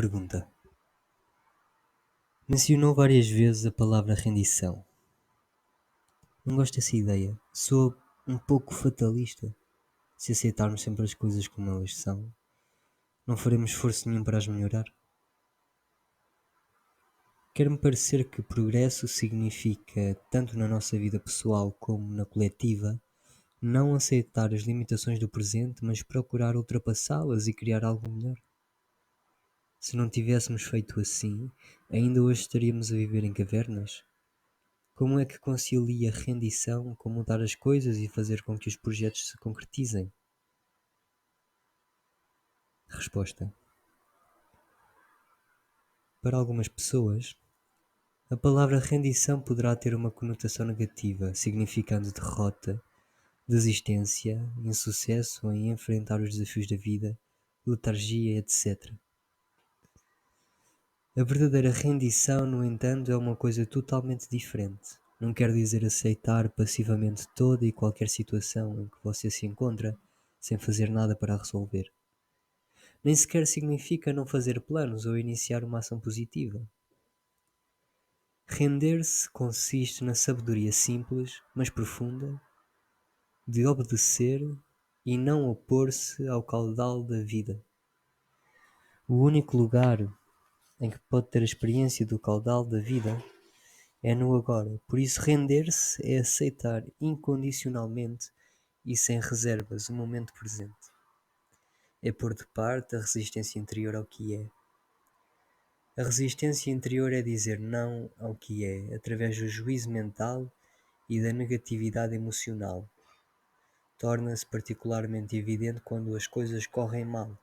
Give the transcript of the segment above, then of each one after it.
Pergunta. Mencionou várias vezes a palavra rendição. Não gosto dessa ideia. Sou um pouco fatalista. Se aceitarmos sempre as coisas como elas são, não faremos esforço nenhum para as melhorar. Quer-me parecer que progresso significa, tanto na nossa vida pessoal como na coletiva, não aceitar as limitações do presente, mas procurar ultrapassá-las e criar algo melhor. Se não tivéssemos feito assim, ainda hoje estaríamos a viver em cavernas? Como é que concilia rendição com mudar as coisas e fazer com que os projetos se concretizem? Resposta. Para algumas pessoas, a palavra rendição poderá ter uma conotação negativa, significando derrota, desistência, insucesso em enfrentar os desafios da vida, letargia, etc. A verdadeira rendição, no entanto, é uma coisa totalmente diferente. Não quer dizer aceitar passivamente toda e qualquer situação em que você se encontra, sem fazer nada para a resolver. Nem sequer significa não fazer planos ou iniciar uma ação positiva. Render-se consiste na sabedoria simples, mas profunda, de obedecer e não opor-se ao caudal da vida. O único lugar em que pode ter a experiência do caudal da vida é no agora. Por isso, render-se é aceitar incondicionalmente e sem reservas o momento presente. É pôr de parte a resistência interior ao que é. A resistência interior é dizer não ao que é, através do juízo mental e da negatividade emocional. Torna-se particularmente evidente quando as coisas correm mal,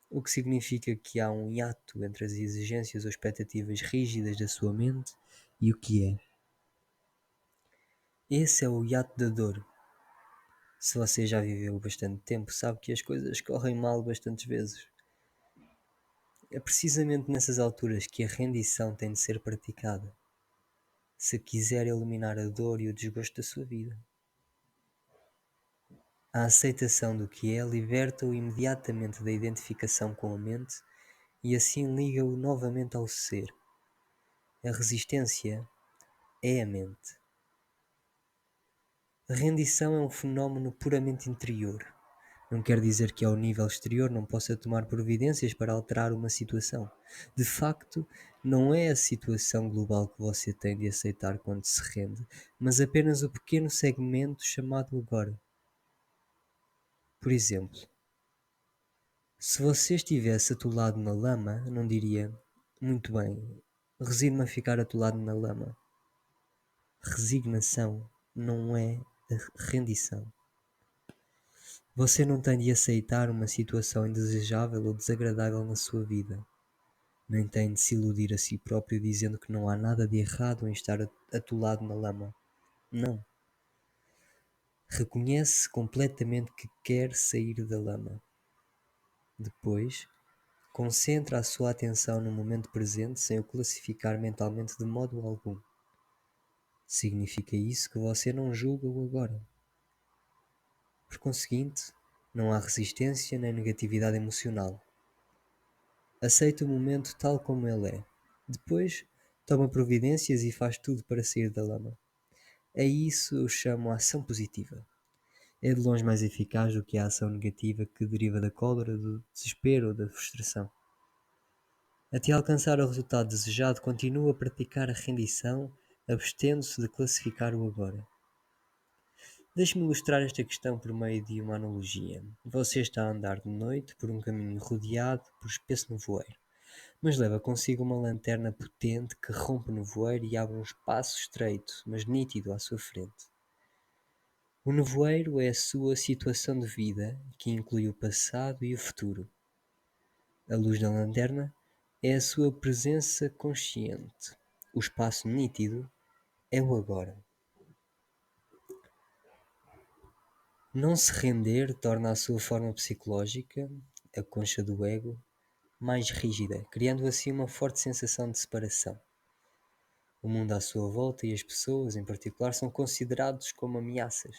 o que significa que há um hiato entre as exigências ou expectativas rígidas da sua mente e o que é. Esse é o hiato da dor. Se você já viveu bastante tempo, sabe que as coisas correm mal bastantes vezes. É precisamente nessas alturas que a rendição tem de ser praticada, se quiser eliminar a dor e o desgosto da sua vida. A aceitação do que é liberta-o imediatamente da identificação com a mente e assim liga-o novamente ao ser. A resistência é a mente. A rendição é um fenómeno puramente interior. Não quer dizer que ao nível exterior não possa tomar providências para alterar uma situação. De facto, não é a situação global que você tem de aceitar quando se rende, mas apenas o pequeno segmento chamado agora. Por exemplo, se você estivesse atolado na lama, não diria: muito bem, resigno-me a ficar atolado na lama. Resignação não é a rendição. Você não tem de aceitar uma situação indesejável ou desagradável na sua vida. Nem tem de se iludir a si próprio dizendo que não há nada de errado em estar atolado na lama. Não. Reconhece completamente que quer sair da lama. Depois, concentra a sua atenção no momento presente sem o classificar mentalmente de modo algum. Significa isso que você não julga o agora. Por conseguinte, não há resistência nem negatividade emocional. Aceita o momento tal como ele é. Depois, toma providências e faz tudo para sair da lama. A isso eu chamo ação positiva. É de longe mais eficaz do que a ação negativa que deriva da cólera, do desespero ou da frustração. Até alcançar o resultado desejado, continua a praticar a rendição, abstendo-se de classificar o agora. Deixe-me ilustrar esta questão por meio de uma analogia. Você está a andar de noite por um caminho rodeado por espesso nevoeiro, mas leva consigo uma lanterna potente que rompe o nevoeiro e abre um espaço estreito, mas nítido à sua frente. O nevoeiro é a sua situação de vida, que inclui o passado e o futuro. A luz da lanterna é a sua presença consciente. O espaço nítido é o agora. Não se render torna a sua forma psicológica, a concha do ego, mais rígida, criando assim uma forte sensação de separação. O mundo à sua volta e as pessoas, em particular, são considerados como ameaças.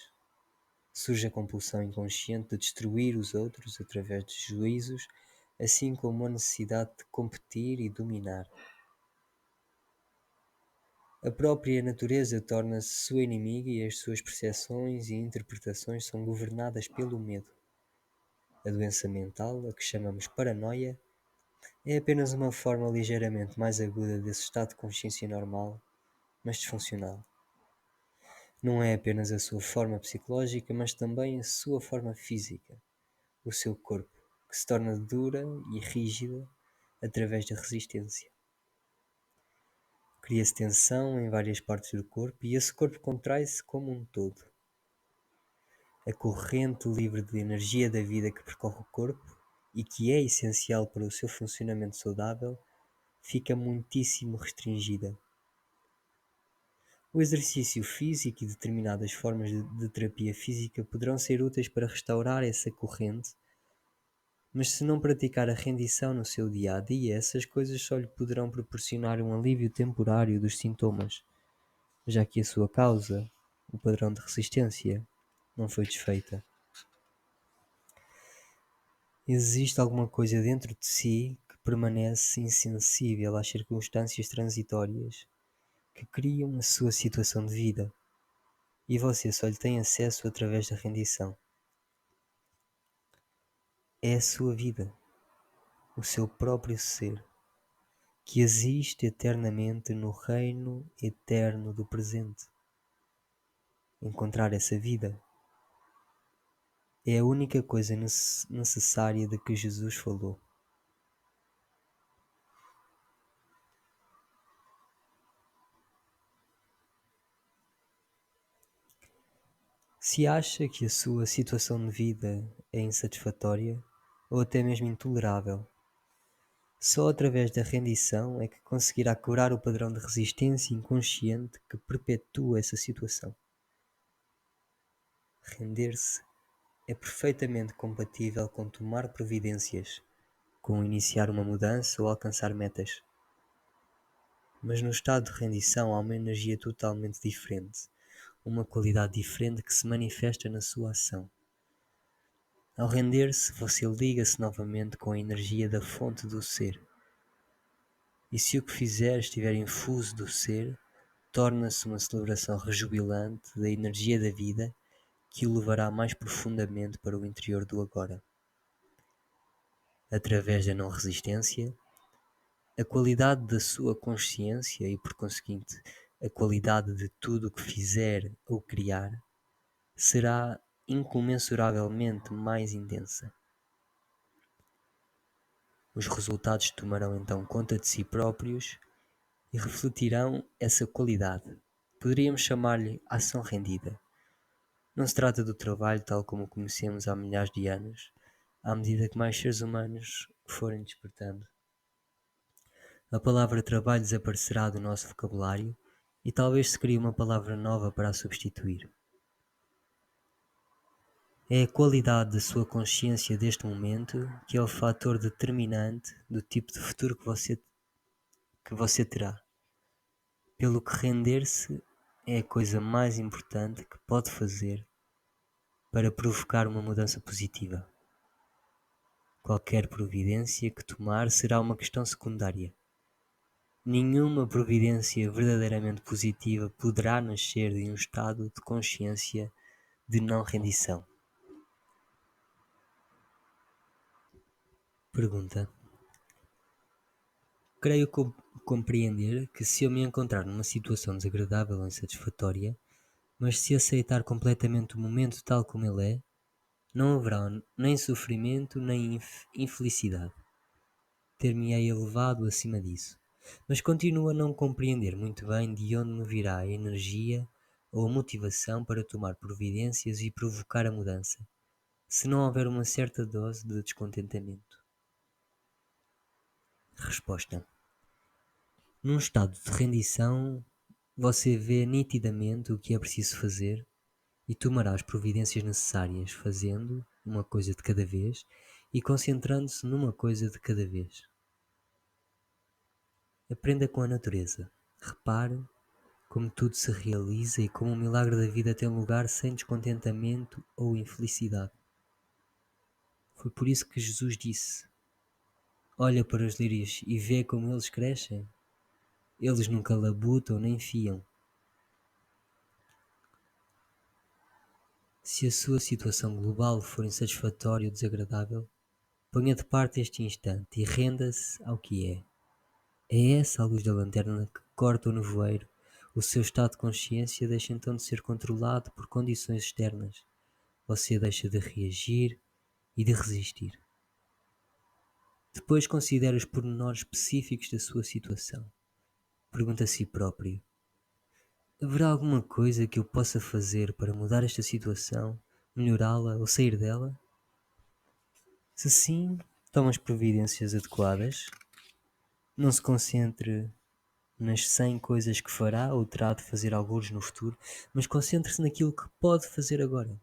Surge a compulsão inconsciente de destruir os outros através de juízos, assim como a necessidade de competir e dominar. A própria natureza torna-se sua inimiga e as suas percepções e interpretações são governadas pelo medo. A doença mental, a que chamamos paranoia, é apenas uma forma ligeiramente mais aguda desse estado de consciência normal, mas disfuncional. Não é apenas a sua forma psicológica, mas também a sua forma física, o seu corpo, que se torna dura e rígida através da resistência. Cria-se tensão em várias partes do corpo e esse corpo contrai-se como um todo. A corrente livre de energia da vida que percorre o corpo e que é essencial para o seu funcionamento saudável fica muitíssimo restringida. O exercício físico e determinadas formas de terapia física poderão ser úteis para restaurar essa corrente, mas se não praticar a rendição no seu dia a dia, essas coisas só lhe poderão proporcionar um alívio temporário dos sintomas, já que a sua causa, o padrão de resistência, não foi desfeita. Existe alguma coisa dentro de si que permanece insensível às circunstâncias transitórias que criam a sua situação de vida, e você só lhe tem acesso através da rendição. É a sua vida, o seu próprio ser, que existe eternamente no reino eterno do presente. Encontrar essa vida é a única coisa necessária de que Jesus falou. Se acha que a sua situação de vida é insatisfatória ou até mesmo intolerável, só através da rendição é que conseguirá curar o padrão de resistência inconsciente que perpetua essa situação. Render-se é perfeitamente compatível com tomar providências, com iniciar uma mudança ou alcançar metas. Mas no estado de rendição há uma energia totalmente diferente, uma qualidade diferente que se manifesta na sua ação. Ao render-se, você liga-se novamente com a energia da fonte do ser. E se o que fizer estiver infuso do ser, torna-se uma celebração rejubilante da energia da vida que o levará mais profundamente para o interior do agora. Através da não resistência, a qualidade da sua consciência e, por conseguinte, a qualidade de tudo o que fizer ou criar será incomensuravelmente mais intensa. Os resultados tomarão então conta de si próprios e refletirão essa qualidade. Poderíamos chamar-lhe ação rendida. Não se trata do trabalho tal como o conhecemos há milhares de anos, à medida que mais seres humanos forem despertando. A palavra trabalho desaparecerá do nosso vocabulário e talvez se crie uma palavra nova para a substituir. É a qualidade da sua consciência deste momento que é o fator determinante do tipo de futuro que você terá. Pelo que render-se é a coisa mais importante que pode fazer para provocar uma mudança positiva. Qualquer providência que tomar será uma questão secundária. Nenhuma providência verdadeiramente positiva poderá nascer de um estado de consciência de não rendição. Pergunta: creio compreender que se eu me encontrar numa situação desagradável ou insatisfatória, mas se aceitar completamente o momento tal como ele é, não haverá nem sofrimento nem infelicidade. Ter-me-ei elevado acima disso. Mas continuo a não compreender muito bem de onde me virá a energia ou a motivação para tomar providências e provocar a mudança, se não houver uma certa dose de descontentamento. Resposta: num estado de rendição, você vê nitidamente o que é preciso fazer e tomará as providências necessárias, fazendo uma coisa de cada vez e concentrando-se numa coisa de cada vez. Aprenda com a natureza. Repare como tudo se realiza e como o milagre da vida tem lugar sem descontentamento ou infelicidade. Foi por isso que Jesus disse: Olha para os lírios e vê como eles crescem. Eles nunca labutam nem fiam. Se a sua situação global for insatisfatória ou desagradável, ponha de parte este instante e renda-se ao que é. É essa a luz da lanterna que corta o nevoeiro. O seu estado de consciência deixa então de ser controlado por condições externas. Você deixa de reagir e de resistir. Depois considere os pormenores específicos da sua situação. Pergunta a si próprio: haverá alguma coisa que eu possa fazer para mudar esta situação, melhorá-la ou sair dela? Se sim, tome as providências adequadas. Não se concentre nas 100 coisas que fará ou terá de fazer algures no futuro, mas concentre-se naquilo que pode fazer agora.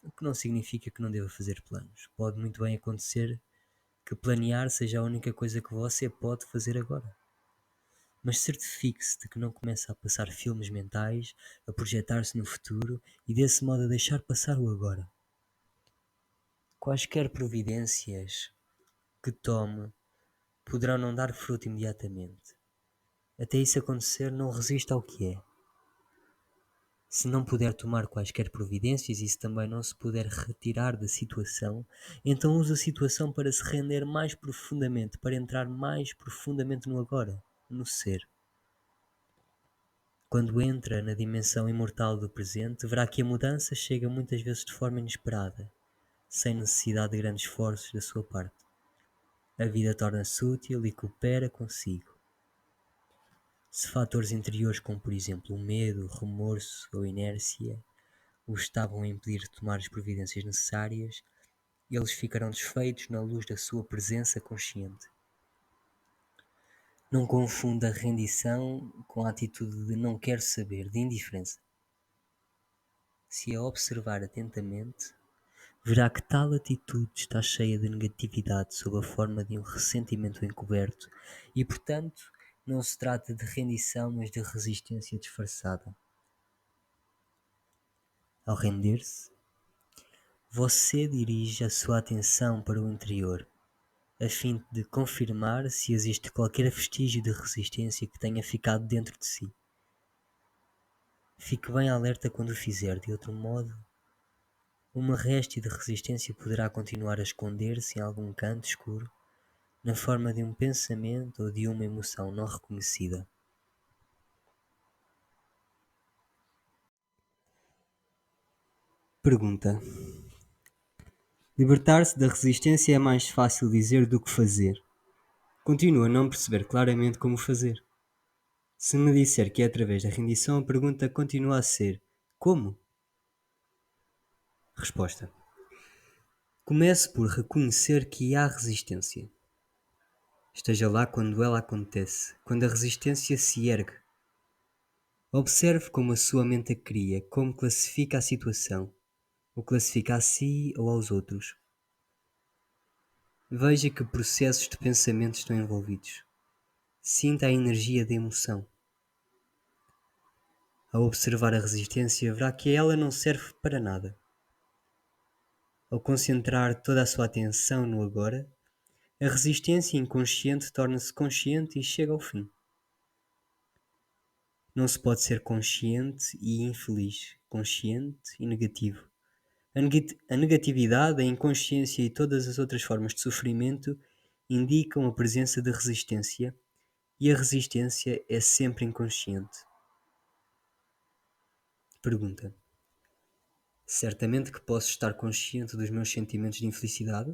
O que não significa que não deva fazer planos. Pode muito bem acontecer que planear seja a única coisa que você pode fazer agora. Mas certifique-se de que não começa a passar filmes mentais, a projetar-se no futuro e desse modo a deixar passar o agora. Quaisquer providências que tome poderão não dar fruto imediatamente. Até isso acontecer, não resista ao que é. Se não puder tomar quaisquer providências e se também não se puder retirar da situação, então use a situação para se render mais profundamente, para entrar mais profundamente no agora, no ser. Quando entra na dimensão imortal do presente, verá que a mudança chega muitas vezes de forma inesperada, sem necessidade de grandes esforços da sua parte. A vida torna-se útil e coopera consigo. Se fatores interiores como, por exemplo, o medo, o remorso ou a inércia o estavam a impedir de tomar as providências necessárias, eles ficarão desfeitos na luz da sua presença consciente. Não confunda rendição com a atitude de não quero saber, de indiferença. Se a observar atentamente, verá que tal atitude está cheia de negatividade sob a forma de um ressentimento encoberto e, portanto, não se trata de rendição, mas de resistência disfarçada. Ao render-se, você dirige a sua atenção para o interior, a fim de confirmar se existe qualquer vestígio de resistência que tenha ficado dentro de si. Fique bem alerta quando o fizer, de outro modo, uma réstia de resistência poderá continuar a esconder-se em algum canto escuro, na forma de um pensamento ou de uma emoção não reconhecida. Pergunta: libertar-se da resistência é mais fácil dizer do que fazer. Continuo a não perceber claramente como fazer. Se me disser que é através da rendição, a pergunta continua a ser: como? Resposta: comece por reconhecer que há resistência. Esteja lá quando ela acontece, quando a resistência se ergue. Observe como a sua mente a cria, como classifica a situação, o classifica a si ou aos outros. Veja que processos de pensamento estão envolvidos. Sinta a energia da emoção. Ao observar a resistência, verá que ela não serve para nada. Ao concentrar toda a sua atenção no agora, a resistência inconsciente torna-se consciente e chega ao fim. Não se pode ser consciente e infeliz, consciente e negativo. A negatividade, a inconsciência e todas as outras formas de sofrimento indicam a presença de resistência, e a resistência é sempre inconsciente. Pergunta: certamente que posso estar consciente dos meus sentimentos de infelicidade?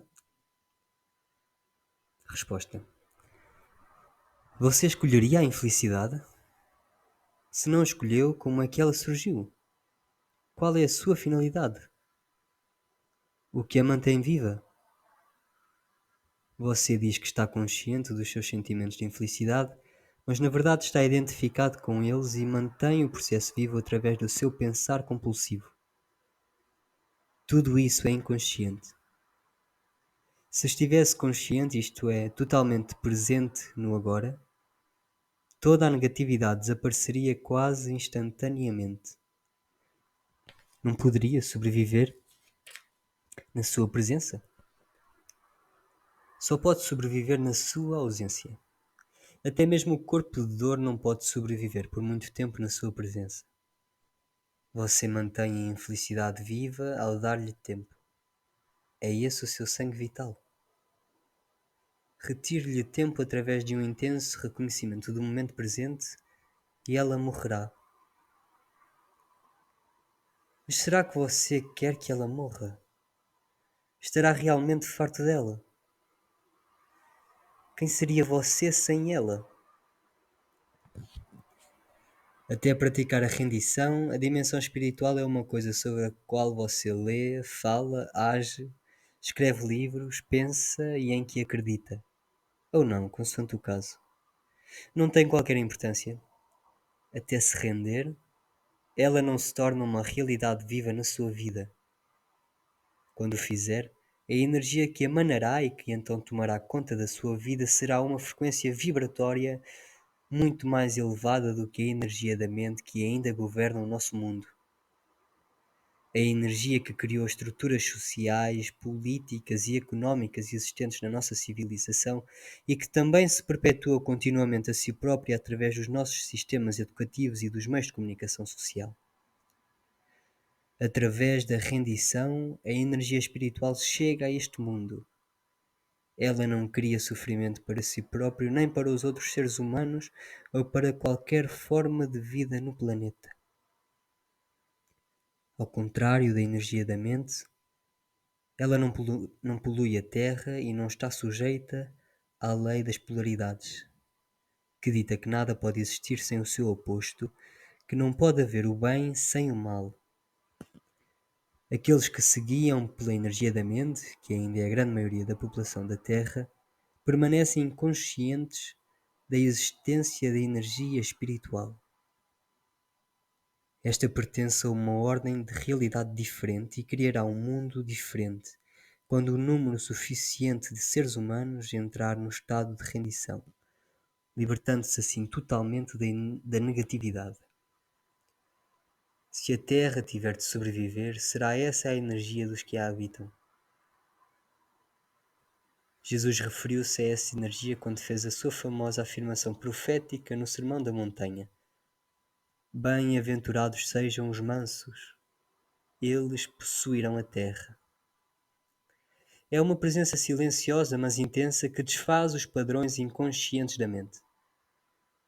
Resposta: você escolheria a infelicidade? Se não escolheu, como é que ela surgiu? Qual é a sua finalidade? O que a mantém viva? Você diz que está consciente dos seus sentimentos de infelicidade, mas na verdade está identificado com eles e mantém o processo vivo através do seu pensar compulsivo. Tudo isso é inconsciente. Se estivesse consciente, isto é, totalmente presente no agora, toda a negatividade desapareceria quase instantaneamente. Não poderia sobreviver na sua presença? só pode sobreviver na sua ausência. Até mesmo o corpo de dor não pode sobreviver por muito tempo na sua presença. Você mantém a infelicidade viva ao dar-lhe tempo. É esse o seu sangue vital. Retire-lhe tempo através de um intenso reconhecimento do momento presente e ela morrerá. Mas será que você quer que ela morra? Estará realmente farto dela? Quem seria você sem ela? Até praticar a rendição, a dimensão espiritual é uma coisa sobre a qual você lê, fala, age, escreve livros, pensa e em que acredita. Ou não, consoante o caso. Não tem qualquer importância. Até se render, ela não se torna uma realidade viva na sua vida. Quando o fizer, a energia que emanará e que então tomará conta da sua vida será uma frequência vibratória muito mais elevada do que a energia da mente que ainda governa o nosso mundo. A energia que criou estruturas sociais, políticas e económicas existentes na nossa civilização e que também se perpetua continuamente a si própria através dos nossos sistemas educativos e dos meios de comunicação social. Através da rendição, a energia espiritual chega a este mundo. Ela não cria sofrimento para si próprio, nem para os outros seres humanos ou para qualquer forma de vida no planeta. Ao contrário da energia da mente, ela não polui a Terra e não está sujeita à lei das polaridades, que dita que nada pode existir sem o seu oposto, que não pode haver o bem sem o mal. Aqueles que se guiam pela energia da mente, que ainda é a grande maioria da população da Terra, permanecem inconscientes da existência da energia espiritual. Esta pertence a uma ordem de realidade diferente e criará um mundo diferente quando o número suficiente de seres humanos entrar no estado de rendição, libertando-se assim totalmente da negatividade. Se a Terra tiver de sobreviver, será essa a energia dos que a habitam. Jesus referiu-se a essa energia quando fez a sua famosa afirmação profética no Sermão da Montanha. Bem-aventurados sejam os mansos, eles possuirão a terra. É uma presença silenciosa, mas intensa, que desfaz os padrões inconscientes da mente.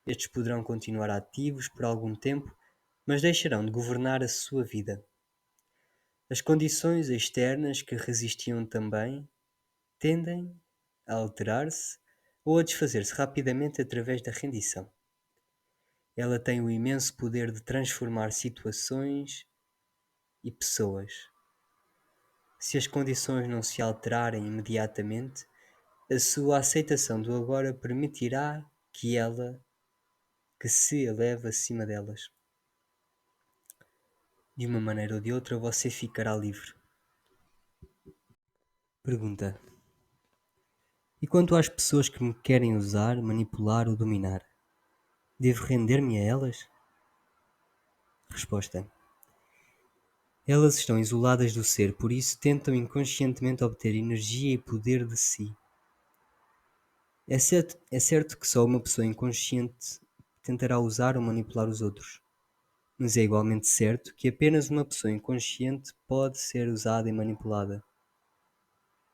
Estes poderão continuar ativos por algum tempo, mas deixarão de governar a sua vida. As condições externas que resistiam também tendem a alterar-se ou a desfazer-se rapidamente através da rendição. Ela tem o imenso poder de transformar situações e pessoas. Se as condições não se alterarem imediatamente, a sua aceitação do agora permitirá que se eleve acima delas. De uma maneira ou de outra, você ficará livre. Pergunta: e quanto às pessoas que me querem usar, manipular ou dominar, devo render-me a elas? Resposta: elas estão isoladas do ser, por isso tentam inconscientemente obter energia e poder de si. É certo que só uma pessoa inconsciente tentará usar ou manipular os outros, mas é igualmente certo que apenas uma pessoa inconsciente pode ser usada e manipulada.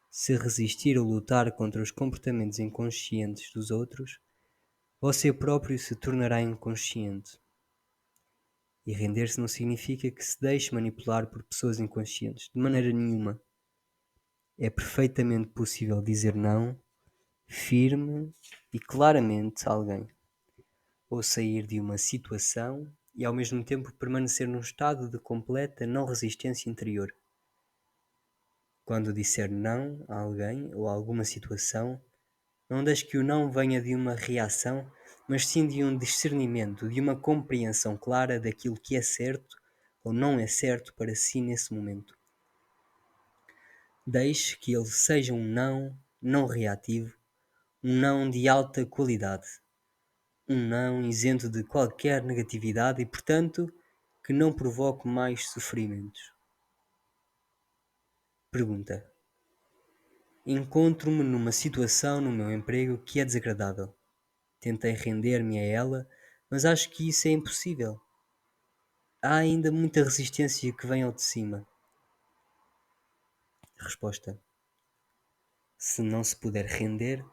Se resistir ou lutar contra os comportamentos inconscientes dos outros, você próprio se tornará inconsciente. E render-se não significa que se deixe manipular por pessoas inconscientes, de maneira nenhuma. É perfeitamente possível dizer não, firme e claramente a alguém, ou sair de uma situação e ao mesmo tempo permanecer num estado de completa não resistência interior. Quando disser não a alguém ou a alguma situação, não deixe que o não venha de uma reação, mas sim de um discernimento, de uma compreensão clara daquilo que é certo ou não é certo para si nesse momento. Deixe que ele seja um não reativo, um não de alta qualidade, um não isento de qualquer negatividade e, portanto, que não provoque mais sofrimentos. Pergunta: Encontro-me numa situação no meu emprego que é desagradável. Tentei render-me a ela, mas acho que isso é impossível. Há ainda muita resistência que vem ao de cima. Resposta: se não se puder render,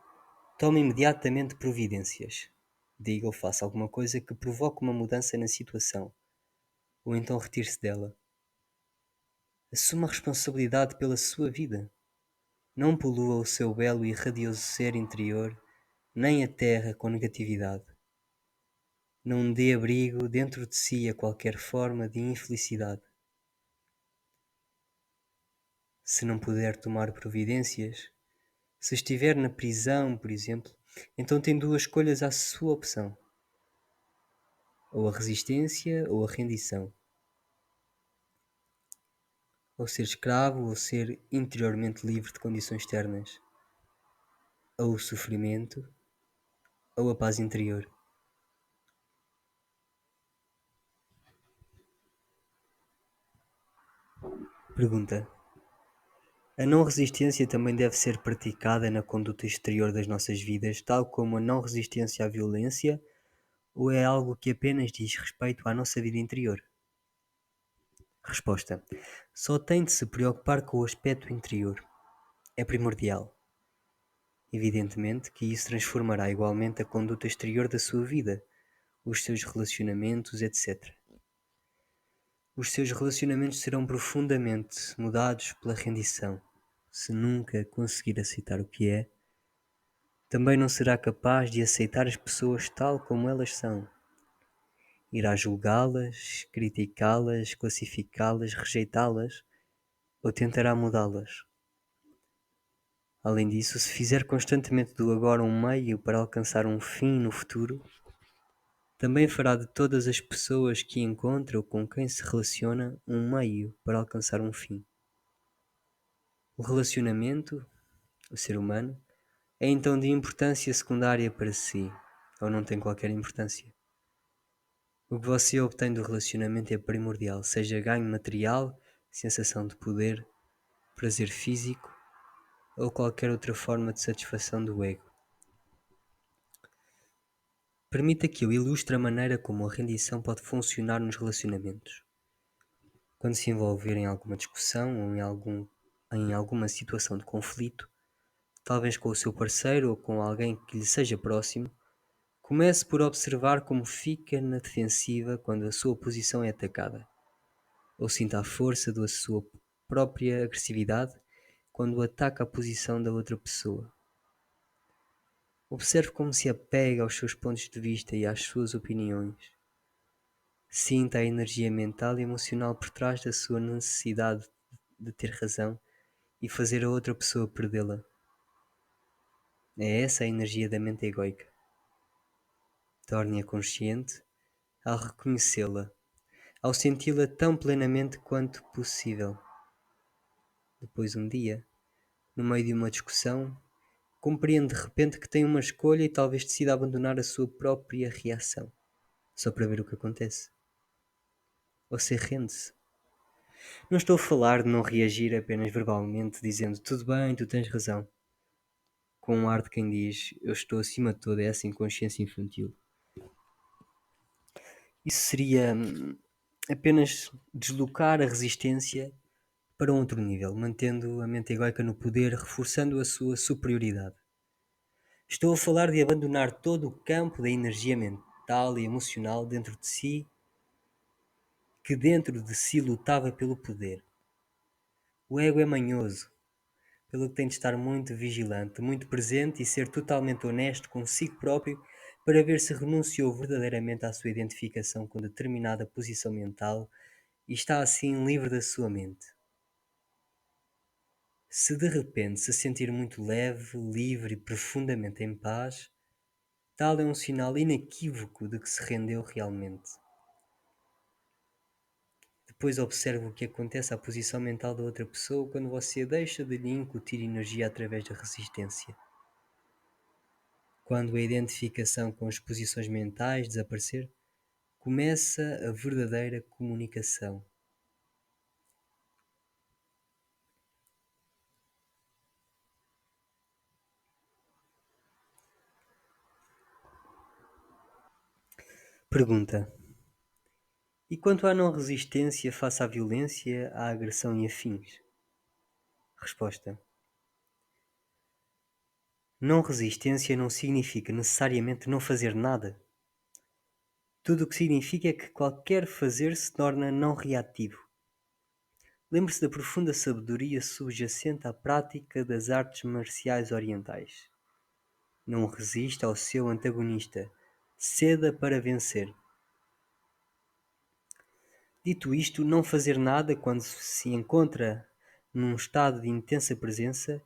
tome imediatamente providências. Diga ou faça alguma coisa que provoque uma mudança na situação, ou então retire-se dela. Assuma a responsabilidade pela sua vida. Não polua o seu belo e radioso ser interior, nem a terra com negatividade. Não dê abrigo dentro de si a qualquer forma de infelicidade. Se não puder tomar providências, se estiver na prisão, por exemplo, então tem duas escolhas à sua opção: ou a resistência ou a rendição, ou ser escravo ou ser interiormente livre de condições externas, ou o sofrimento ou a paz interior. Pergunta: a não resistência também deve ser praticada na conduta exterior das nossas vidas, tal como a não resistência à violência, ou é algo que apenas diz respeito à nossa vida interior? Resposta: só tem de se preocupar com o aspecto interior. É primordial. Evidentemente que isso transformará igualmente a conduta exterior da sua vida, os seus relacionamentos, etc. Os seus relacionamentos serão profundamente mudados pela rendição. Se nunca conseguir aceitar o que é, também não será capaz de aceitar as pessoas tal como elas são. Irá julgá-las, criticá-las, classificá-las, rejeitá-las ou tentará mudá-las. Além disso, se fizer constantemente do agora um meio para alcançar um fim no futuro, também fará de todas as pessoas que encontra ou com quem se relaciona um meio para alcançar um fim. O relacionamento, o ser humano, é então de importância secundária para si, ou não tem qualquer importância. O que você obtém do relacionamento é primordial, seja ganho material, sensação de poder, prazer físico ou qualquer outra forma de satisfação do ego. Permita que eu ilustre a maneira como a rendição pode funcionar nos relacionamentos. Quando se envolver em alguma discussão ou em alguma situação de conflito, talvez com o seu parceiro ou com alguém que lhe seja próximo, comece por observar como fica na defensiva quando a sua posição é atacada, ou sinta a força da sua própria agressividade quando ataca a posição da outra pessoa. Observe como se apega aos seus pontos de vista e às suas opiniões. Sinta a energia mental e emocional por trás da sua necessidade de ter razão e fazer a outra pessoa perdê-la. É essa a energia da mente egoica. Torne-a consciente ao reconhecê-la, ao senti-la tão plenamente quanto possível. Depois, um dia, no meio de uma discussão, compreende de repente que tem uma escolha e talvez decida abandonar a sua própria reação, só para ver o que acontece. Você rende-se. Não estou a falar de não reagir apenas verbalmente, dizendo tudo bem, tu tens razão, com um ar de quem diz eu estou acima de toda essa inconsciência infantil. Isso seria apenas deslocar a resistência para um outro nível, mantendo a mente egoica no poder, reforçando a sua superioridade. Estou a falar de abandonar todo o campo da energia mental e emocional dentro de si, que dentro de si lutava pelo poder. O ego é manhoso, pelo que tem de estar muito vigilante, muito presente e ser totalmente honesto consigo próprio para ver se renunciou verdadeiramente à sua identificação com determinada posição mental e está assim livre da sua mente. Se de repente se sentir muito leve, livre e profundamente em paz, tal é um sinal inequívoco de que se rendeu realmente. Depois observe o que acontece à posição mental da outra pessoa quando você deixa de lhe incutir energia através da resistência. Quando a identificação com as posições mentais desaparecer, começa a verdadeira comunicação. Pergunta: e quanto à não resistência face à violência, à agressão e afins? Resposta: não resistência não significa necessariamente não fazer nada. Tudo o que significa é que qualquer fazer se torna não reativo. Lembre-se da profunda sabedoria subjacente à prática das artes marciais orientais. Não resista ao seu antagonista. Ceda para vencer. Dito isto, não fazer nada quando se encontra num estado de intensa presença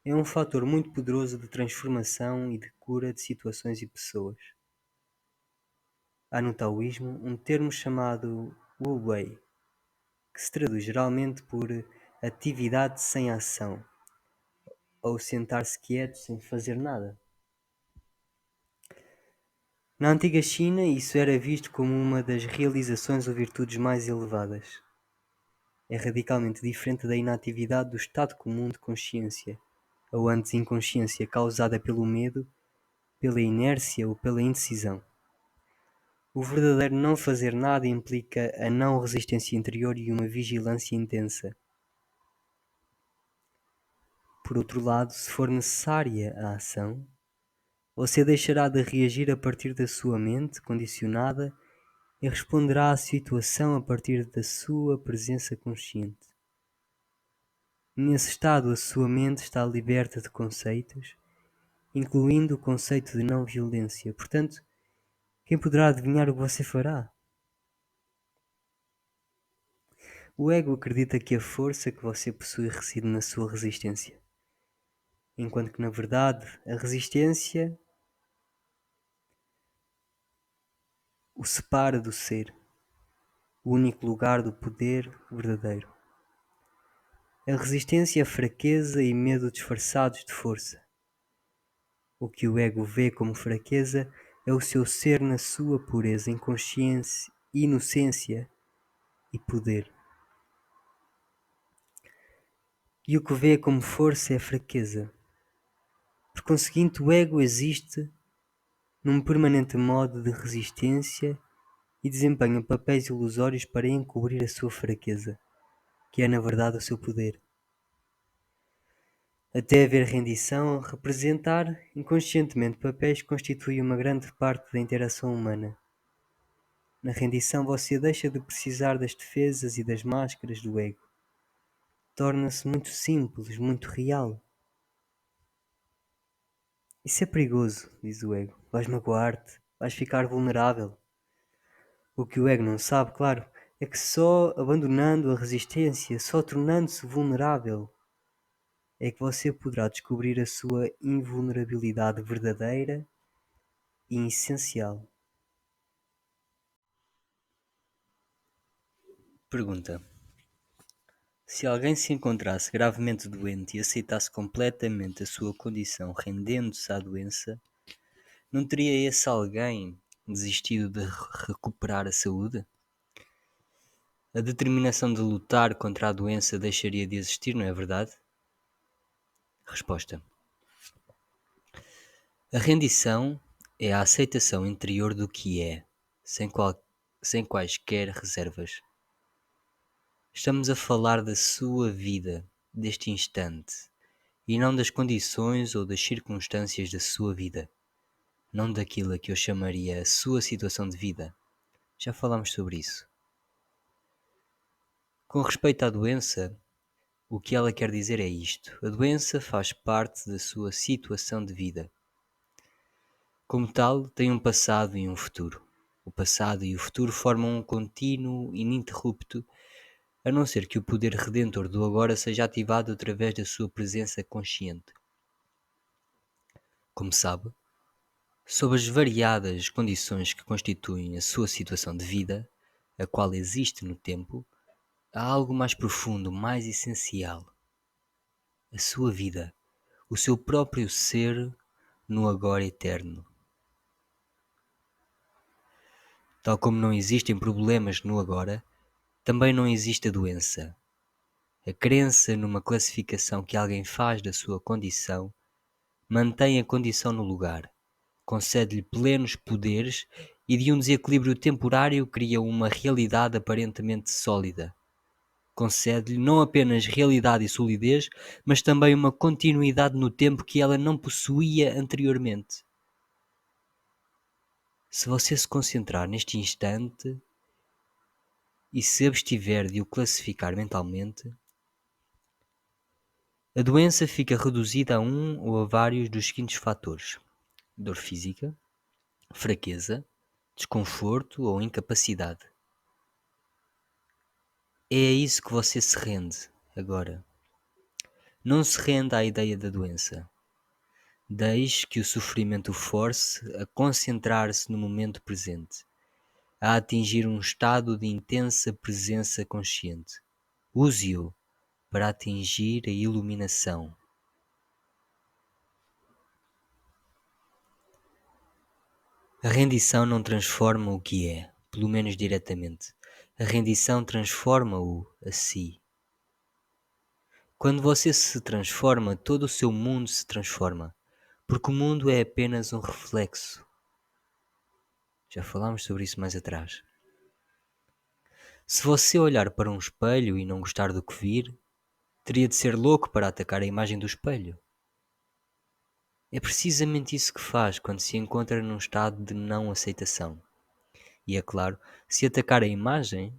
é um fator muito poderoso de transformação e de cura de situações e pessoas. Há no taoísmo um termo chamado Wu Wei, que se traduz geralmente por atividade sem ação, ou sentar-se quieto sem fazer nada. Na antiga China, isso era visto como uma das realizações ou virtudes mais elevadas. É radicalmente diferente da inatividade do estado comum de consciência, ou antes inconsciência causada pelo medo, pela inércia ou pela indecisão. O verdadeiro não fazer nada implica a não resistência interior e uma vigilância intensa. Por outro lado, se for necessária a ação, você deixará de reagir a partir da sua mente condicionada e responderá à situação a partir da sua presença consciente. Nesse estado, a sua mente está liberta de conceitos, incluindo o conceito de não violência. Portanto, quem poderá adivinhar o que você fará? O ego acredita que a força que você possui reside na sua resistência, enquanto que, na verdade, a resistência o separa do ser, o único lugar do poder verdadeiro. A resistência é fraqueza e medo disfarçados de força. O que o ego vê como fraqueza é o seu ser na sua pureza, inconsciência, inocência e poder. E o que vê como força é fraqueza. Por conseguinte, o ego existe num permanente modo de resistência e desempenha papéis ilusórios para encobrir a sua fraqueza, que é na verdade o seu poder. Até haver rendição, representar inconscientemente papéis constitui uma grande parte da interação humana. Na rendição você deixa de precisar das defesas e das máscaras do ego. Torna-se muito simples, muito real. Isso é perigoso, diz o ego. Vais magoar-te, vais ficar vulnerável. O que o ego não sabe, claro, é que só abandonando a resistência, só tornando-se vulnerável, é que você poderá descobrir a sua invulnerabilidade verdadeira e essencial. Pergunta: se alguém se encontrasse gravemente doente e aceitasse completamente a sua condição, rendendo-se à doença, não teria esse alguém desistido de recuperar a saúde? A determinação de lutar contra a doença deixaria de existir, não é verdade? Resposta: a rendição é a aceitação interior do que é, sem quaisquer reservas. Estamos a falar da sua vida, deste instante, e não das condições ou das circunstâncias da sua vida, não daquilo a que eu chamaria a sua situação de vida. Já falámos sobre isso. Com respeito à doença, o que ela quer dizer é isto: a doença faz parte da sua situação de vida. Como tal, tem um passado e um futuro. O passado e o futuro formam um contínuo ininterrupto, a não ser que o poder redentor do agora seja ativado através da sua presença consciente. Como sabe, sob as variadas condições que constituem a sua situação de vida, a qual existe no tempo, há algo mais profundo, mais essencial: a sua vida, o seu próprio ser no agora eterno. Tal como não existem problemas no agora, também não existe a doença. A crença numa classificação que alguém faz da sua condição mantém a condição no lugar, concede-lhe plenos poderes e de um desequilíbrio temporário cria uma realidade aparentemente sólida. Concede-lhe não apenas realidade e solidez, mas também uma continuidade no tempo que ela não possuía anteriormente. Se você se concentrar neste instante e se abstiver de o classificar mentalmente, a doença fica reduzida a um ou a vários dos seguintes fatores: dor física, fraqueza, desconforto ou incapacidade. É a isso que você se rende agora. Não se renda à ideia da doença. Deixe que o sofrimento o force a concentrar-se no momento presente, a atingir um estado de intensa presença consciente. Use-o para atingir a iluminação. A rendição não transforma o que é, pelo menos diretamente. A rendição transforma-o a si. Quando você se transforma, todo o seu mundo se transforma, porque o mundo é apenas um reflexo. Já falámos sobre isso mais atrás. Se você olhar para um espelho e não gostar do que vir, teria de ser louco para atacar a imagem do espelho. É precisamente isso que faz quando se encontra num estado de não aceitação. E é claro, se atacar a imagem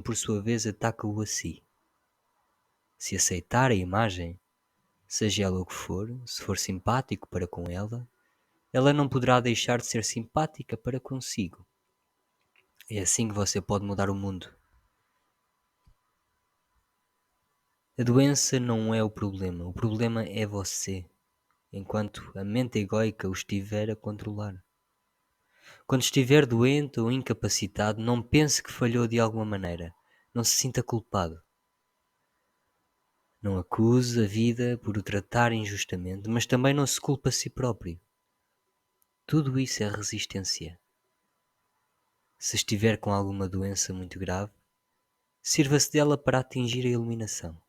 por sua vez ataca-o a si. Se aceitar a imagem, seja ela o que for, se for simpático para com ela não poderá deixar de ser simpática para consigo. É assim que você pode mudar o mundo. A doença não é o problema é você, enquanto a mente egóica o estiver a controlar. Quando estiver doente ou incapacitado, não pense que falhou de alguma maneira. Não se sinta culpado. Não acuse a vida por o tratar injustamente, mas também não se culpe a si próprio. Tudo isso é resistência. Se estiver com alguma doença muito grave, sirva-se dela para atingir a iluminação.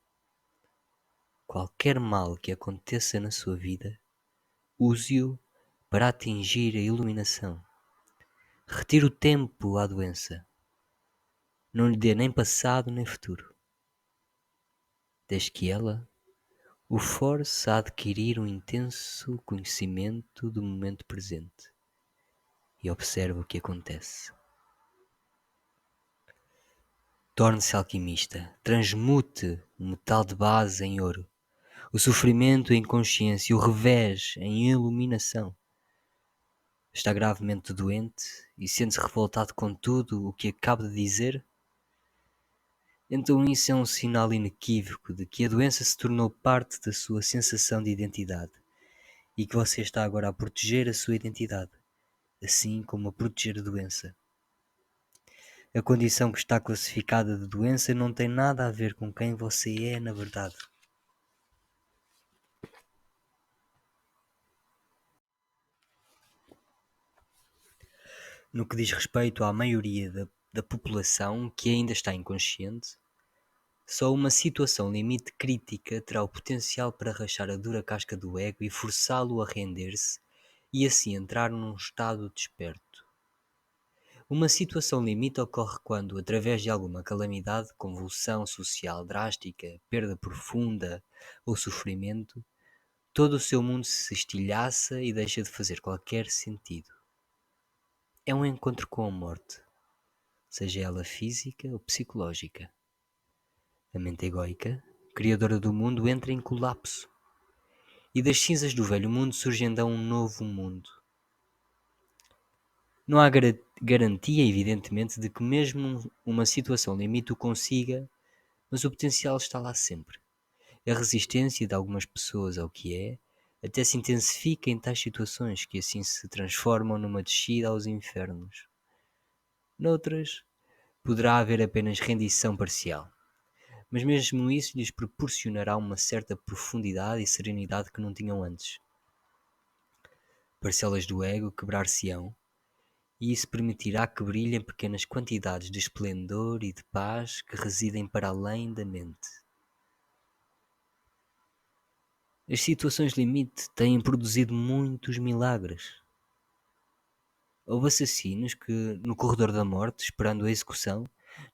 Qualquer mal que aconteça na sua vida, use-o para atingir a iluminação. Retire o tempo à doença. Não lhe dê nem passado nem futuro. Desde que ela o force a adquirir um intenso conhecimento do momento presente. E observe o que acontece. Torne-se alquimista. Transmute o metal de base em ouro. O sofrimento em consciência, o revés em iluminação. Está gravemente doente e sente-se revoltado com tudo o que acabo de dizer? Então isso é um sinal inequívoco de que a doença se tornou parte da sua sensação de identidade e que você está agora a proteger a sua identidade, assim como a proteger a doença. A condição que está classificada de doença não tem nada a ver com quem você é na verdade. No que diz respeito à maioria da população que ainda está inconsciente, só uma situação limite crítica terá o potencial para rachar a dura casca do ego e forçá-lo a render-se e assim entrar num estado desperto. Uma situação limite ocorre quando, através de alguma calamidade, convulsão social drástica, perda profunda ou sofrimento, todo o seu mundo se estilhaça e deixa de fazer qualquer sentido. É um encontro com a morte, seja ela física ou psicológica. A mente egóica, criadora do mundo, entra em colapso. E das cinzas do velho mundo surge então um novo mundo. Não há garantia, evidentemente, de que mesmo uma situação limite o consiga, mas o potencial está lá sempre. A resistência de algumas pessoas ao que é até se intensifica em tais situações que assim se transformam numa descida aos infernos. Noutras, poderá haver apenas rendição parcial, mas mesmo isso lhes proporcionará uma certa profundidade e serenidade que não tinham antes. Parcelas do ego quebrar-se-ão, e isso permitirá que brilhem pequenas quantidades de esplendor e de paz que residem para além da mente. As situações limite têm produzido muitos milagres. Houve assassinos que, no corredor da morte, esperando a execução,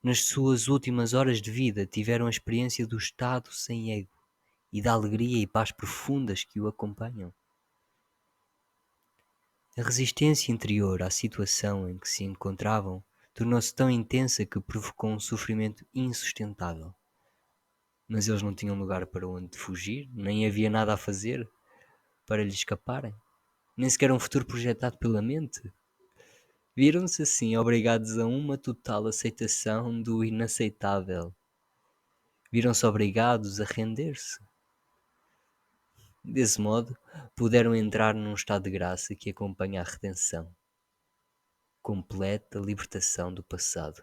nas suas últimas horas de vida tiveram a experiência do estado sem ego e da alegria e paz profundas que o acompanham. A resistência interior à situação em que se encontravam tornou-se tão intensa que provocou um sofrimento insustentável. Mas eles não tinham lugar para onde fugir, nem havia nada a fazer para lhes escaparem, nem sequer um futuro projetado pela mente. Viram-se assim obrigados a uma total aceitação do inaceitável. Viram-se obrigados a render-se. Desse modo, puderam entrar num estado de graça que acompanha a redenção, completa libertação do passado.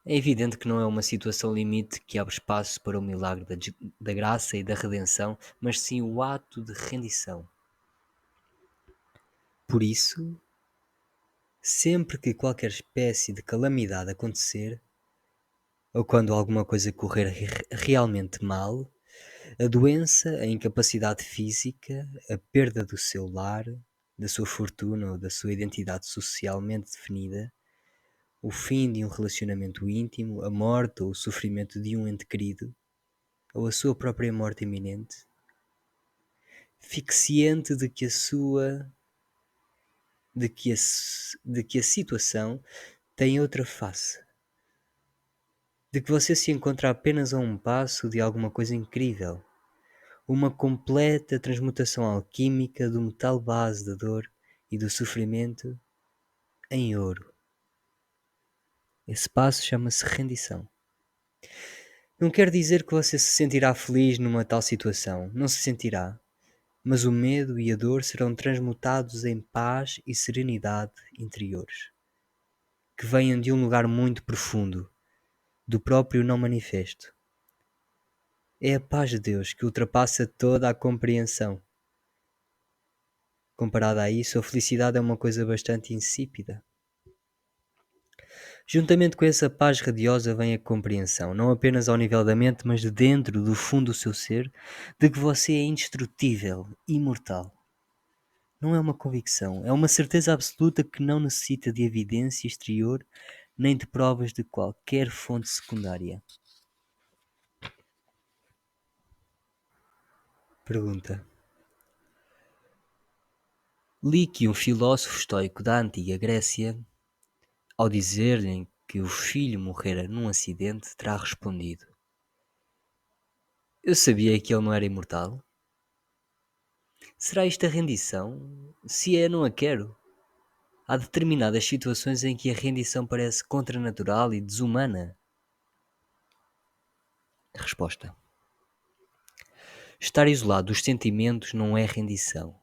É evidente que não é uma situação limite que abre espaço para o milagre da graça e da redenção, mas sim o ato de rendição. Por isso, sempre que qualquer espécie de calamidade acontecer, ou quando alguma coisa correr realmente mal, a doença, a incapacidade física, a perda do seu lar, da sua fortuna ou da sua identidade socialmente definida, o fim de um relacionamento íntimo, a morte ou o sofrimento de um ente querido, ou a sua própria morte iminente, fique ciente de que a situação tem outra face, de que você se encontra apenas a um passo de alguma coisa incrível, uma completa transmutação alquímica do metal base da dor e do sofrimento em ouro. Esse passo chama-se rendição. Não quer dizer que você se sentirá feliz numa tal situação, não se sentirá, mas o medo e a dor serão transmutados em paz e serenidade interiores, que venham de um lugar muito profundo, do próprio não manifesto. É a paz de Deus que ultrapassa toda a compreensão. Comparada a isso, a felicidade é uma coisa bastante insípida. Juntamente com essa paz radiosa vem a compreensão, não apenas ao nível da mente, mas de dentro, do fundo do seu ser, de que você é indestrutível, imortal. Não é uma convicção, é uma certeza absoluta que não necessita de evidência exterior nem de provas de qualquer fonte secundária. Pergunta. Li que um filósofo estoico da antiga Grécia, ao dizer-lhe que o filho morrera num acidente, terá respondido: Eu sabia que ele não era imortal. Será isto a rendição? Se é, não a quero. Há determinadas situações em que a rendição parece contranatural e desumana. Resposta. Estar isolado dos sentimentos não é rendição.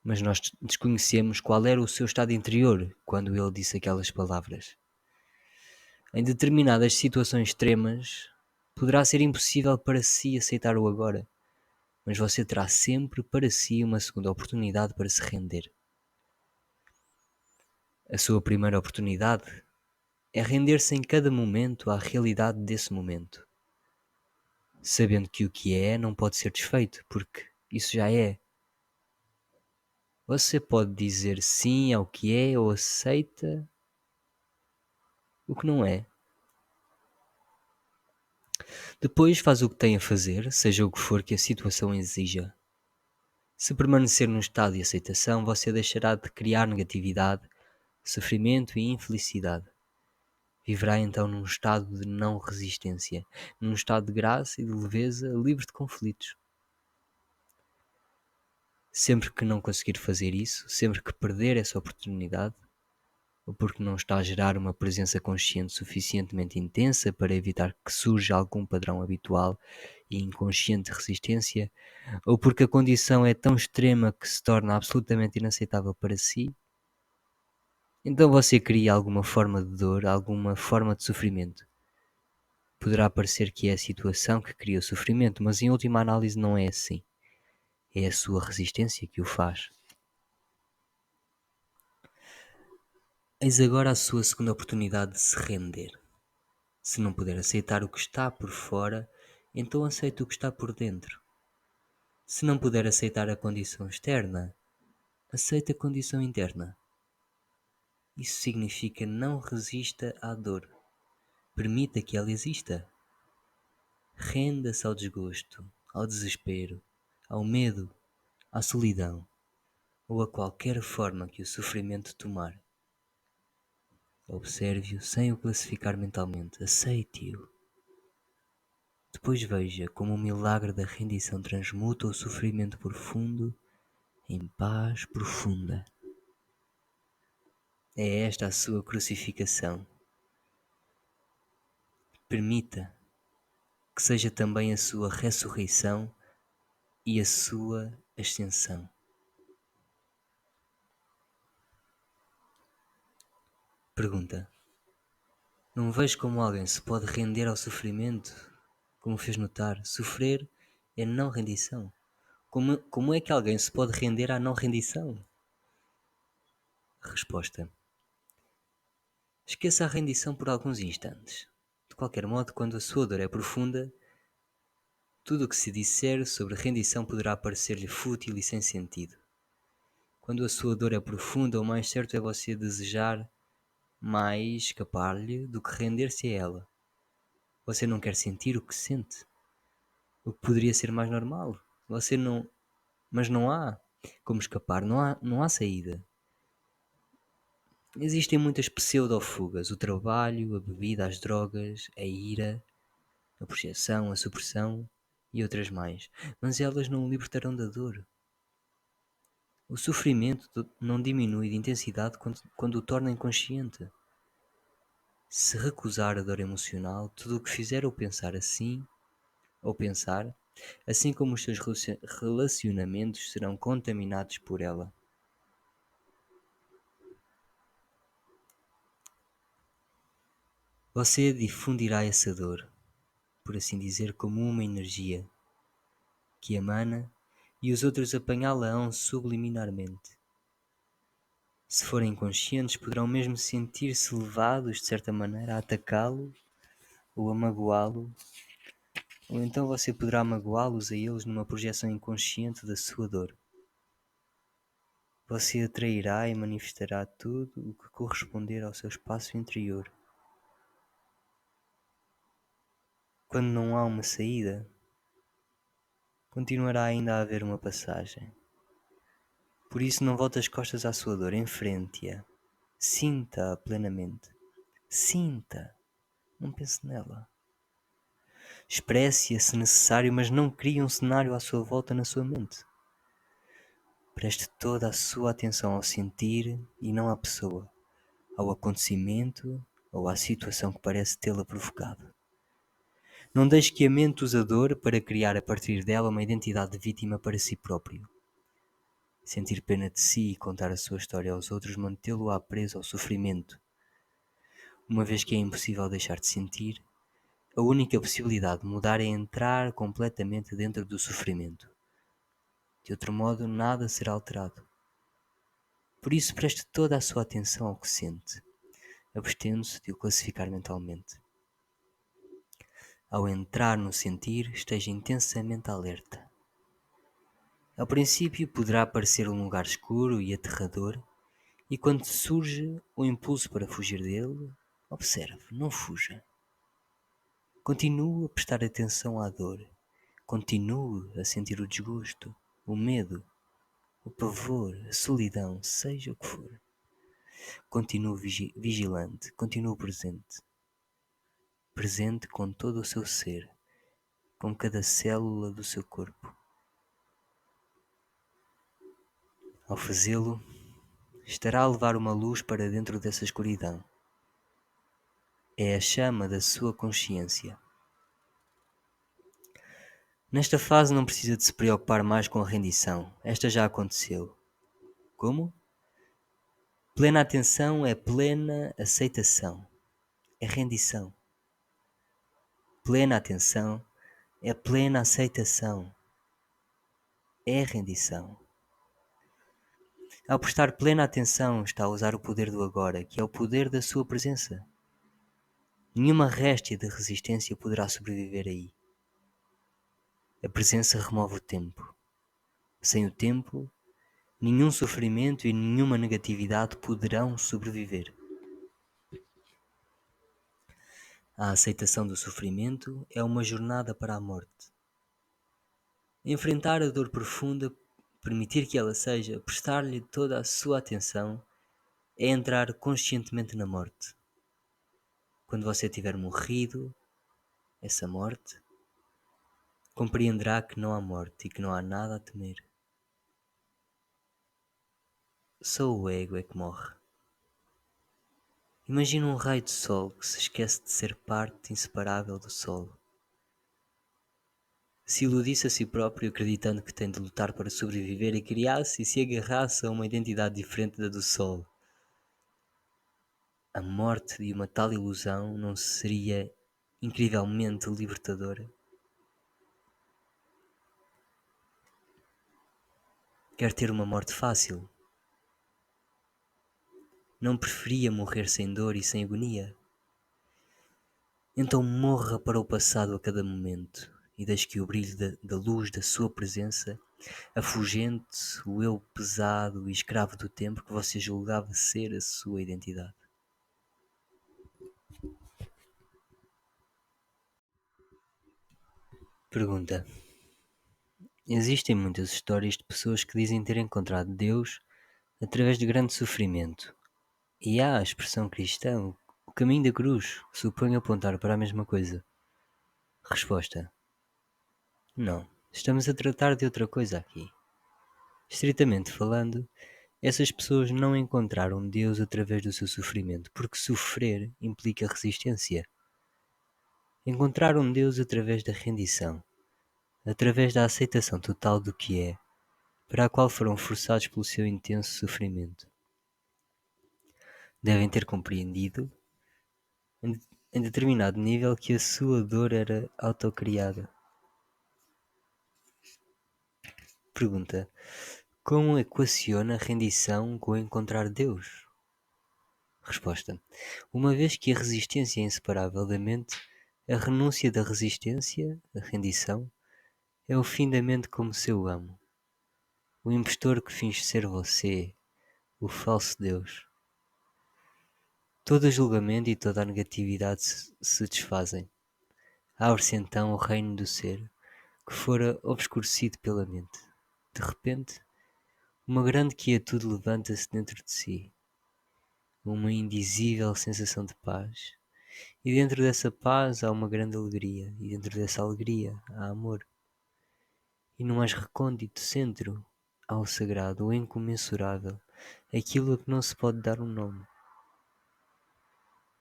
Mas nós desconhecemos qual era o seu estado interior quando ele disse aquelas palavras. Em determinadas situações extremas, poderá ser impossível para si aceitar o agora, mas você terá sempre para si uma segunda oportunidade para se render. A sua primeira oportunidade é render-se em cada momento à realidade desse momento, sabendo que o que é não pode ser desfeito, porque isso já é. Você pode dizer sim ao que é ou aceita o que não é. Depois faz o que tem a fazer, seja o que for que a situação exija. Se permanecer num estado de aceitação, você deixará de criar negatividade, sofrimento e infelicidade. Viverá então num estado de não resistência, num estado de graça e de leveza, livre de conflitos. Sempre que não conseguir fazer isso, sempre que perder essa oportunidade, ou porque não está a gerar uma presença consciente suficientemente intensa para evitar que surja algum padrão habitual e inconsciente de resistência, ou porque a condição é tão extrema que se torna absolutamente inaceitável para si, então você cria alguma forma de dor, alguma forma de sofrimento. Poderá parecer que é a situação que cria o sofrimento, mas em última análise não é assim. É a sua resistência que o faz. Eis agora a sua segunda oportunidade de se render. Se não puder aceitar o que está por fora, então aceite o que está por dentro. Se não puder aceitar a condição externa, Aceite a condição interna. Isso significa não resista à dor. Permita que ela exista. Renda-se ao desgosto, ao desespero, ao medo, à solidão ou a qualquer forma que o sofrimento tomar. Observe-o sem o classificar mentalmente. Aceite-o. Depois veja como o milagre da rendição transmuta o sofrimento profundo em paz profunda. É esta a sua crucificação. Permita que seja também a sua ressurreição e a sua ascensão. Pergunta: não vejo como alguém se pode render ao sofrimento? Como fez notar, sofrer é não rendição. Como é que alguém se pode render à não rendição? Resposta: esqueça a rendição por alguns instantes. De qualquer modo, quando a sua dor é profunda, tudo o que se disser sobre rendição poderá parecer-lhe fútil e sem sentido. Quando a sua dor é profunda, o mais certo é você desejar mais escapar-lhe do que render-se a ela. Você não quer sentir o que sente, o que poderia ser mais normal. Você não, mas não há como escapar, não há saída. Existem muitas pseudo-fugas: o trabalho, a bebida, as drogas, a ira, a projeção, a supressão e outras mais. Mas elas não o libertarão da dor. O sofrimento não diminui de intensidade quando o torna inconsciente. Se recusar a dor emocional, tudo o que fizer ou pensar, assim como os seus relacionamentos serão contaminados por ela. Você difundirá essa dor, por assim dizer, como uma energia que emana e os outros apanhá-la-ão subliminarmente. Se forem inconscientes, poderão mesmo sentir-se levados, de certa maneira, a atacá-lo ou a magoá-lo, ou então você poderá magoá-los a eles numa projeção inconsciente da sua dor. Você atrairá e manifestará tudo o que corresponder ao seu espaço interior. Quando não há uma saída, continuará ainda a haver uma passagem. Por isso não volte as costas à sua dor, enfrente-a. Sinta-a plenamente. Sinta, não pense nela. Expresse-a se necessário, mas não crie um cenário à sua volta na sua mente. Preste toda a sua atenção ao sentir e não à pessoa, ao acontecimento ou à situação que parece tê-la provocado. Não deixe que a mente use a dor para criar a partir dela uma identidade de vítima para si próprio. Sentir pena de si e contar a sua história aos outros mantê-lo-á preso ao sofrimento. Uma vez que é impossível deixar de sentir, a única possibilidade de mudar é entrar completamente dentro do sofrimento. De outro modo, nada será alterado. Por isso, preste toda a sua atenção ao que sente, abstendo-se de o classificar mentalmente. Ao entrar no sentir, esteja intensamente alerta. Ao princípio poderá parecer um lugar escuro e aterrador, e quando surge o impulso para fugir dele, observe, não fuja. Continue a prestar atenção à dor. Continue a sentir o desgosto, o medo, o pavor, a solidão, seja o que for. Continue vigilante, continue presente. Presente com todo o seu ser, com cada célula do seu corpo. Ao fazê-lo, estará a levar uma luz para dentro dessa escuridão. É a chama da sua consciência. Nesta fase não precisa de se preocupar mais com a rendição. Esta já aconteceu. Como? Plena atenção é plena aceitação. É rendição. Plena atenção é plena aceitação. É rendição. Ao prestar plena atenção, está a usar o poder do agora, que é o poder da sua presença. Nenhuma réstia de resistência poderá sobreviver aí. A presença remove o tempo. Sem o tempo, Nenhum sofrimento e nenhuma negatividade poderão sobreviver. A aceitação do sofrimento é uma jornada para a morte. Enfrentar a dor profunda, permitir que ela seja, prestar-lhe toda a sua atenção, é entrar conscientemente na morte. Quando você tiver morrido, essa morte, compreenderá que não há morte e que não há nada a temer. Só o ego é que morre. Imagina um raio de sol que se esquece de ser parte inseparável do sol. Se iludisse a si próprio acreditando que tem de lutar para sobreviver e criasse e se agarrasse a uma identidade diferente da do sol. A morte de uma tal ilusão não seria incrivelmente libertadora? Quer ter uma morte fácil? Não preferia morrer sem dor e sem agonia? Então morra para o passado a cada momento e deixe que o brilho da luz da sua presença afugente o eu pesado e escravo do tempo que você julgava ser a sua identidade. Pergunta: existem muitas histórias de pessoas que dizem ter encontrado Deus através de grande sofrimento. E há a expressão cristã, o caminho da cruz, que supõe apontar para a mesma coisa. Resposta: não. Estamos a tratar de outra coisa aqui. Estritamente falando, essas pessoas não encontraram Deus através do seu sofrimento, porque sofrer implica resistência. Encontraram Deus através da rendição, através da aceitação total do que é, para a qual foram forçados pelo seu intenso sofrimento. Devem ter compreendido, em determinado nível, que a sua dor era autocriada. Pergunta: como equaciona rendição com encontrar Deus? Resposta: uma vez que a resistência é inseparável da mente, a renúncia da resistência, a rendição, é o fim da mente como seu amo, o impostor que finge ser você, o falso Deus. Todo o julgamento e toda a negatividade se desfazem. Abre-se então o reino do ser, que fora obscurecido pela mente. De repente, uma grande quietude levanta-se dentro de si, uma indizível sensação de paz. E dentro dessa paz há uma grande alegria, e dentro dessa alegria há amor. E no mais recôndito centro há o sagrado, o incomensurável, aquilo a que não se pode dar um nome.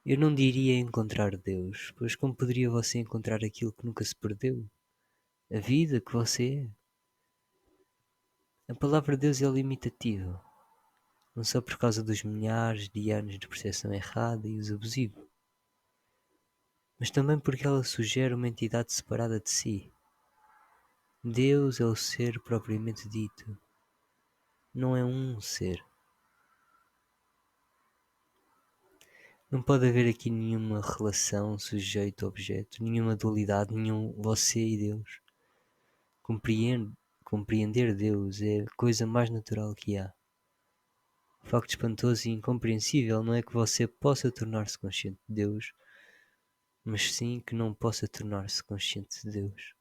Eu não diria encontrar Deus, pois como poderia você encontrar aquilo que nunca se perdeu? A vida que você é. A palavra Deus é limitativa, não só por causa dos milhares de anos de percepção errada e uso abusivo, mas também porque ela sugere uma entidade separada de si. Deus é o ser propriamente dito, não é um ser. Não pode haver aqui nenhuma relação sujeito-objeto, nenhuma dualidade, nenhum você e Deus. Compreender Deus é a coisa mais natural que há. O facto espantoso e incompreensível não é que você possa tornar-se consciente de Deus, mas sim que não possa tornar-se consciente de Deus.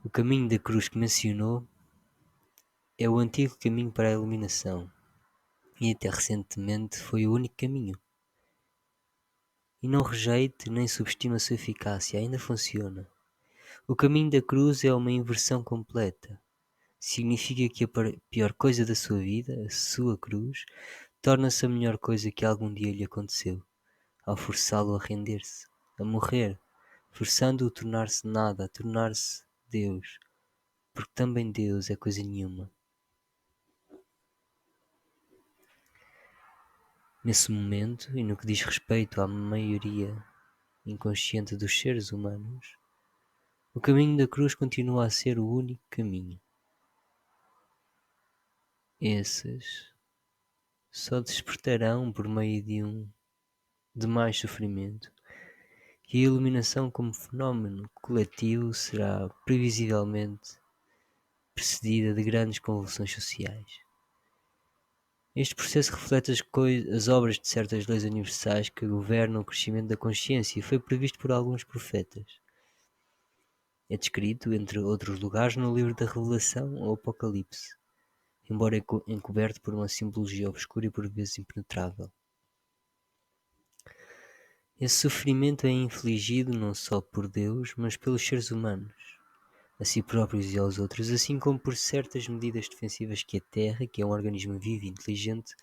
O caminho da cruz que mencionou é o antigo caminho para a iluminação, e até recentemente foi o único caminho. E não rejeite nem subestime a sua eficácia, ainda funciona. O caminho da cruz é uma inversão completa. Significa que a pior coisa da sua vida, a sua cruz, torna-se a melhor coisa que algum dia lhe aconteceu, ao forçá-lo a render-se, a morrer, forçando-o a tornar-se nada, a tornar-se Deus, porque também Deus é coisa nenhuma. Nesse momento, e no que diz respeito à maioria inconsciente dos seres humanos, o caminho da cruz continua a ser o único caminho. Esses só despertarão por meio de mais sofrimento, e a iluminação como fenómeno coletivo será previsivelmente precedida de grandes convulsões sociais. Este processo reflete as obras de certas leis universais que governam o crescimento da consciência e foi previsto por alguns profetas. É descrito, entre outros lugares, no livro da Revelação ou Apocalipse, embora encoberto por uma simbologia obscura e por vezes impenetrável. Esse sofrimento é infligido não só por Deus, mas pelos seres humanos, a si próprios e aos outros, assim como por certas medidas defensivas que a Terra, que é um organismo vivo e inteligente,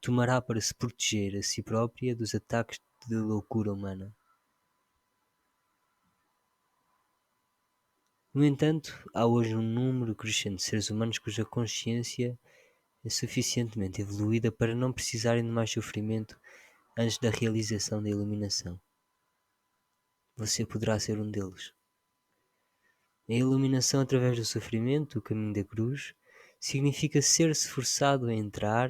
tomará para se proteger a si própria dos ataques de loucura humana. No entanto, há hoje um número crescente de seres humanos cuja consciência é suficientemente evoluída para não precisarem de mais sofrimento antes da realização da iluminação. Você poderá ser um deles. A iluminação através do sofrimento, o caminho da cruz, significa ser-se forçado a entrar,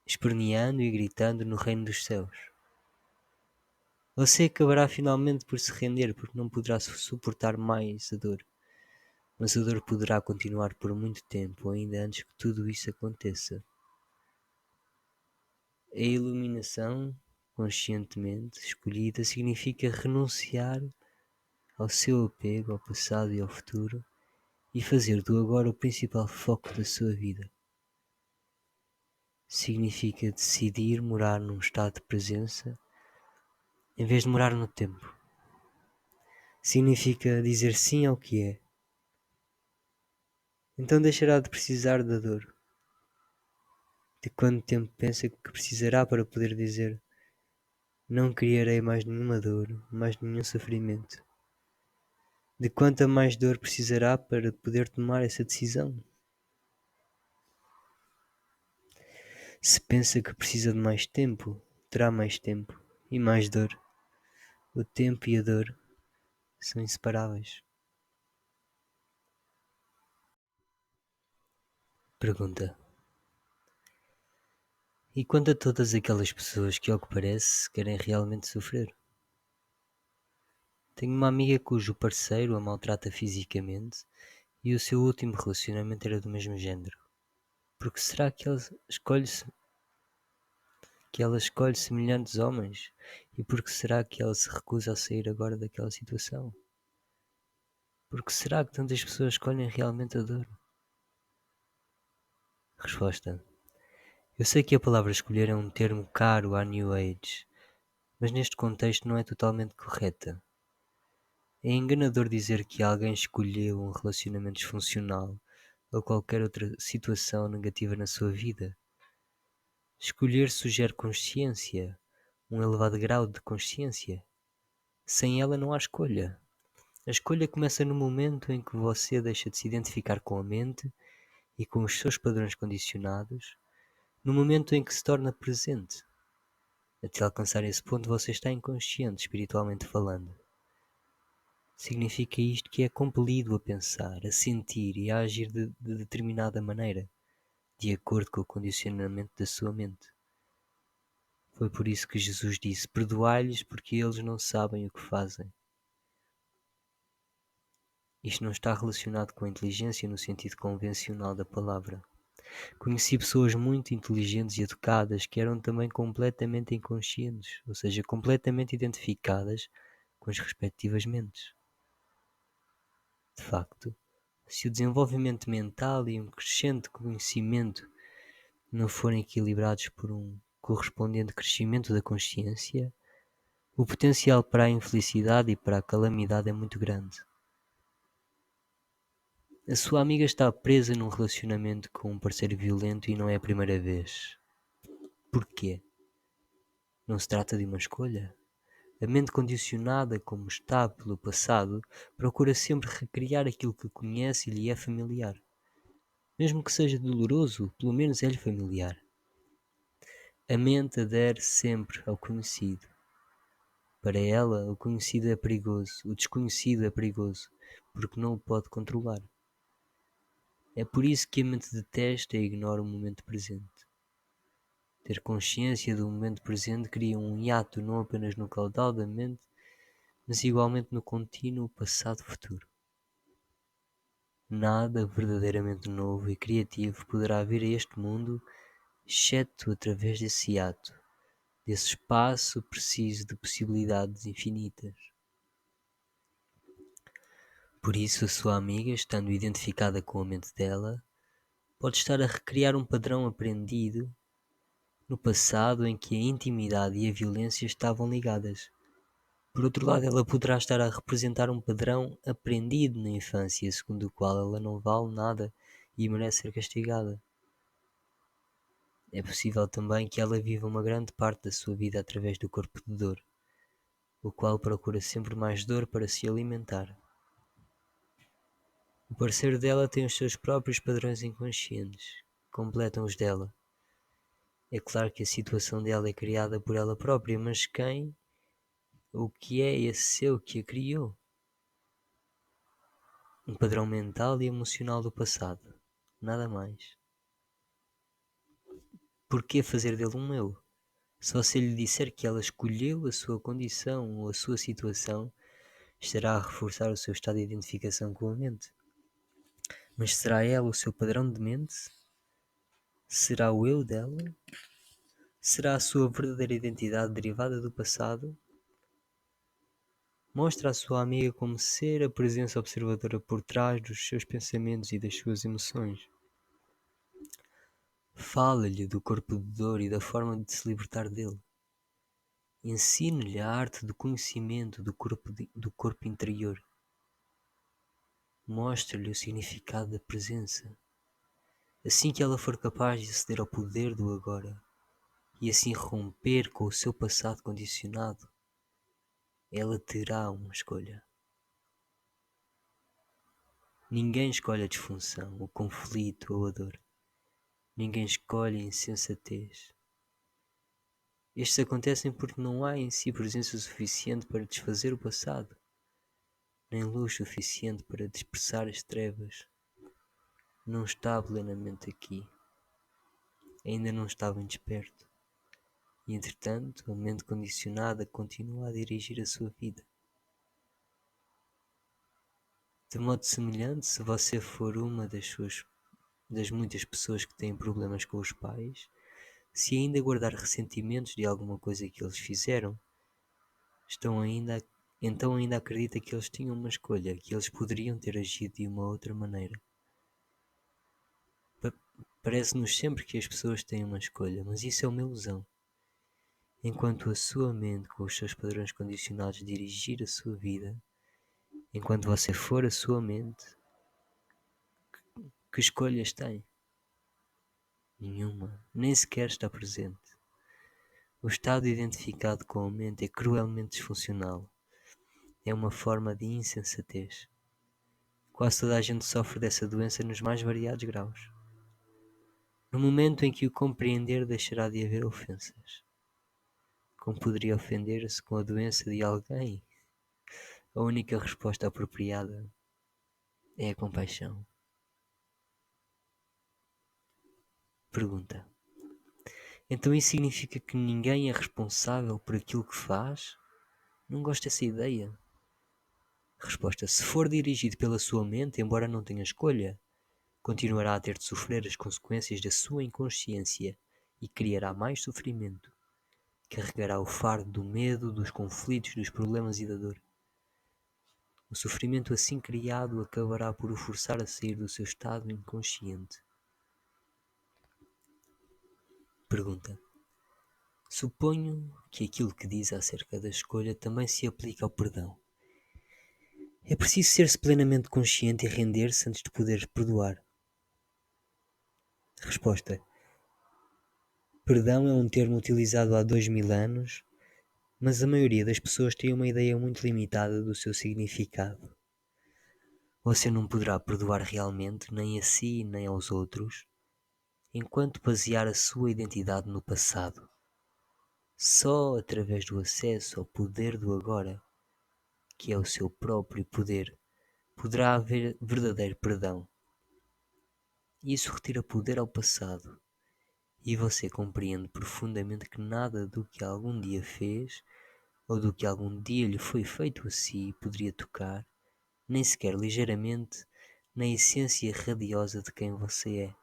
esperneando e gritando no reino dos céus. Você acabará finalmente por se render, porque não poderá suportar mais a dor. Mas a dor poderá continuar por muito tempo, ainda antes que tudo isso aconteça. A iluminação, conscientemente escolhida, significa renunciar ao seu apego ao passado e ao futuro e fazer do agora o principal foco da sua vida. Significa decidir morar num estado de presença em vez de morar no tempo. Significa dizer sim ao que é. Então deixará de precisar da dor. De quanto tempo pensa que precisará para poder dizer: não criarei mais nenhuma dor, mais nenhum sofrimento? De quanta mais dor precisará para poder tomar essa decisão? Se pensa que precisa de mais tempo, terá mais tempo e mais dor. O tempo e a dor são inseparáveis. Pergunta: e quanto a todas aquelas pessoas que, ao que parece, querem realmente sofrer? Tenho uma amiga cujo parceiro a maltrata fisicamente e o seu último relacionamento era do mesmo género. Por que será que ela escolhe semelhantes homens? E por que será que ela se recusa a sair agora daquela situação? Por que será que tantas pessoas escolhem realmente a dor? Resposta: eu sei que a palavra escolher é um termo caro à New Age, mas neste contexto não é totalmente correta. É enganador dizer que alguém escolheu um relacionamento disfuncional ou qualquer outra situação negativa na sua vida. Escolher sugere consciência, um elevado grau de consciência. Sem ela não há escolha. A escolha começa no momento em que você deixa de se identificar com a mente e com os seus padrões condicionados, no momento em que se torna presente. Até alcançar esse ponto você está inconsciente, espiritualmente falando. Significa isto que é compelido a pensar, a sentir e a agir de determinada maneira, de acordo com o condicionamento da sua mente. Foi por isso que Jesus disse: perdoai-lhes porque eles não sabem o que fazem. Isto não está relacionado com a inteligência no sentido convencional da palavra. Conheci pessoas muito inteligentes e educadas que eram também completamente inconscientes, ou seja, completamente identificadas com as respectivas mentes. De facto, se o desenvolvimento mental e um crescente conhecimento não forem equilibrados por um correspondente crescimento da consciência, o potencial para a infelicidade e para a calamidade é muito grande. A sua amiga está presa num relacionamento com um parceiro violento e não é a primeira vez. Porquê? Não se trata de uma escolha? A mente condicionada como está pelo passado procura sempre recriar aquilo que conhece e lhe é familiar. Mesmo que seja doloroso, pelo menos é-lhe familiar. A mente adere sempre ao conhecido. Para ela, o conhecido é perigoso, o desconhecido é perigoso, porque não o pode controlar. É por isso que a mente detesta e ignora o momento presente. Ter consciência do momento presente cria um hiato não apenas no caudal da mente, mas igualmente no contínuo passado-futuro. Nada verdadeiramente novo e criativo poderá vir a este mundo exceto através desse ato, desse espaço preciso de possibilidades infinitas. Por isso, a sua amiga, estando identificada com a mente dela, pode estar a recriar um padrão aprendido no passado em que a intimidade e a violência estavam ligadas. Por outro lado, ela poderá estar a representar um padrão aprendido na infância, segundo o qual ela não vale nada e merece ser castigada. É possível também que ela viva uma grande parte da sua vida através do corpo de dor, o qual procura sempre mais dor para se alimentar. O parceiro dela tem os seus próprios padrões inconscientes, que completam os dela. É claro que a situação dela é criada por ela própria, mas quem ou o que é esse seu que a criou? Um padrão mental e emocional do passado, nada mais. Por que fazer dele um eu? Só se lhe disser que ela escolheu a sua condição ou a sua situação, estará a reforçar o seu estado de identificação com a mente. Mas será ela o seu padrão de mente? Será o eu dela? Será a sua verdadeira identidade derivada do passado? Mostra a sua amiga como ser a presença observadora por trás dos seus pensamentos e das suas emoções. Fala-lhe do corpo de dor e da forma de se libertar dele. Ensine-lhe a arte do conhecimento do corpo interior. Mostre-lhe o significado da presença. Assim que ela for capaz de aceder ao poder do agora e assim romper com o seu passado condicionado, ela terá uma escolha. Ninguém escolhe a disfunção, o conflito ou a dor. Ninguém escolhe a insensatez. Estes acontecem porque não há em si presença suficiente para desfazer o passado, nem luz suficiente para dispersar as trevas. Não está plenamente aqui. Ainda não está bem desperto. E, entretanto, a mente condicionada continua a dirigir a sua vida. De modo semelhante, se você for uma das muitas pessoas que têm problemas com os pais, se ainda guardar ressentimentos de alguma coisa que eles fizeram, então ainda acredita que eles tinham uma escolha, que eles poderiam ter agido de uma outra maneira. Parece-nos sempre que as pessoas têm uma escolha, mas isso é uma ilusão. Enquanto a sua mente, com os seus padrões condicionados, dirigir a sua vida, enquanto você for a sua mente, que escolhas tem? Nenhuma, nem sequer está presente. O estado identificado com a mente é cruelmente disfuncional. É uma forma de insensatez. Quase toda a gente sofre dessa doença nos mais variados graus. No momento em que o compreender, deixará de haver ofensas. Como poderia ofender-se com a doença de alguém? A única resposta apropriada é a compaixão. Pergunta: então isso significa que ninguém é responsável por aquilo que faz? Não gosto dessa ideia. Resposta: se for dirigido pela sua mente, embora não tenha escolha, continuará a ter de sofrer as consequências da sua inconsciência e criará mais sofrimento. Carregará o fardo do medo, dos conflitos, dos problemas e da dor. O sofrimento assim criado acabará por o forçar a sair do seu estado inconsciente. Pergunta: suponho que aquilo que diz acerca da escolha também se aplica ao perdão. É preciso ser-se plenamente consciente e render-se antes de poder perdoar. Resposta: perdão é um termo utilizado há 2000 anos, mas a maioria das pessoas tem uma ideia muito limitada do seu significado. Você não poderá perdoar realmente nem a si nem aos outros, enquanto basear a sua identidade no passado. Só através do acesso ao poder do agora, que é o seu próprio poder, poderá haver verdadeiro perdão. Isso retira poder ao passado, e você compreende profundamente que nada do que algum dia fez, ou do que algum dia lhe foi feito a si, poderia tocar, nem sequer ligeiramente, na essência radiosa de quem você é.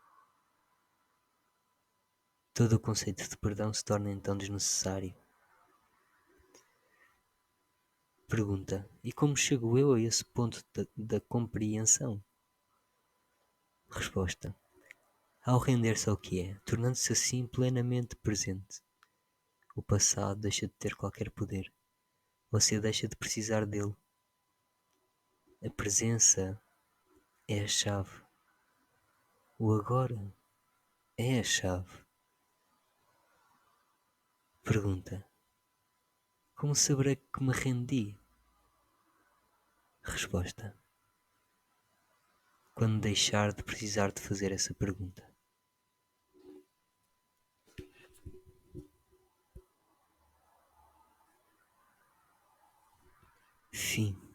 Todo o conceito de perdão se torna então desnecessário. Pergunta: e como chego eu a esse ponto da compreensão? Resposta: ao render-se ao que é, tornando-se assim plenamente presente. O passado deixa de ter qualquer poder. Você deixa de precisar dele. A presença é a chave. O agora é a chave. Pergunta: como saberei que me rendi? Resposta: quando deixar de precisar de fazer essa pergunta. Fim.